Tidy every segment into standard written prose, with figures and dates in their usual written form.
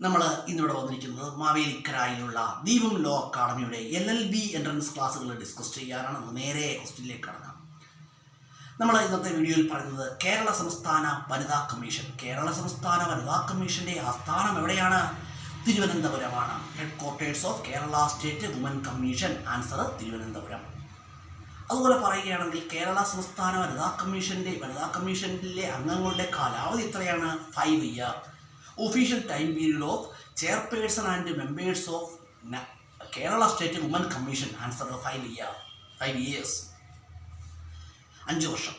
നമ്മൾ ഇന്നിവിടെ വന്നിരിക്കുന്നത് മാവേലിക്കരായിലുള്ള ദീപം ലോ അക്കാഡമിയുടെ LLB എൻട്രൻസ് ക്ലാസ്സുകൾ ഡിസ്കസ് ചെയ്യാനാണ്. നേരെ ക്വസ്റ്റ്യനിലേക്ക് കടക്കാം. നമ്മൾ ഇന്നത്തെ വീഡിയോയിൽ പറയുന്നത് കേരള സംസ്ഥാന വനിതാ കമ്മീഷൻ. കേരള സംസ്ഥാന വനിതാ കമ്മീഷൻ്റെ ആസ്ഥാനം എവിടെയാണ്? തിരുവനന്തപുരമാണ്. Headquarters of Kerala state woman commission. Answer Thiruvananthapuram. അതുപോലെ പറയുകയാണെങ്കിൽ കേരള സംസ്ഥാന വനിതാ കമ്മീഷനിലെ അംഗങ്ങളുടെ കാലാവധി എത്രയാണ്? 5 year. Official time period of chairperson and members of Kerala state woman commission. Answer 5 years, 5 വർഷം.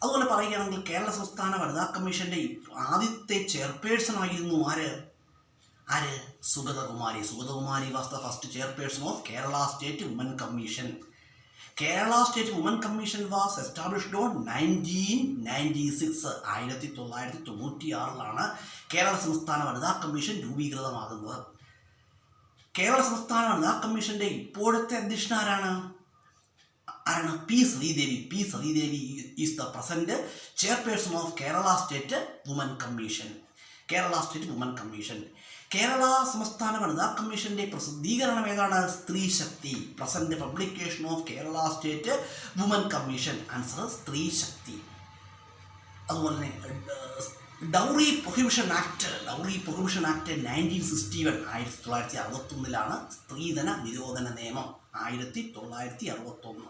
അതുപോലെ പറയുകയാണെങ്കിൽ കേരള സംസ്ഥാന വനിതാ കമ്മീഷൻ്റെ ആദ്യത്തെ ചെയർപേഴ്സൺ ആയിരുന്നു ആര്? Sugathakumari. Sugathakumari was the first chairperson of Kerala state woman commission. Kerala state woman commission was established on 1996. 1996 Kerala സംസ്ഥാന വനിതാ കമ്മീഷൻ രൂപീകൃതമാകുന്നത്. കേരള സംസ്ഥാന വനിതാ കമ്മീഷൻ്റെ ഇപ്പോഴത്തെ അധ്യക്ഷൻ ആരാണ്? P Sridevi. P Sridevi is the present chairperson of Kerala state woman commission. Kerala സംസ്ഥാന വനിതാ കമ്മീഷൻ്റെ പ്രസിദ്ധീകരണം ഏതാണ്? Sthree Sakthi. Present publication of Kerala state woman commission. Answer Sthree Sakthi. അതുപോലെ തന്നെ ഡൗറി പ്രൊഹിബിഷൻ ആക്ട് 1961. 1961 സ്ത്രീധന നിരോധന നിയമം. 1961.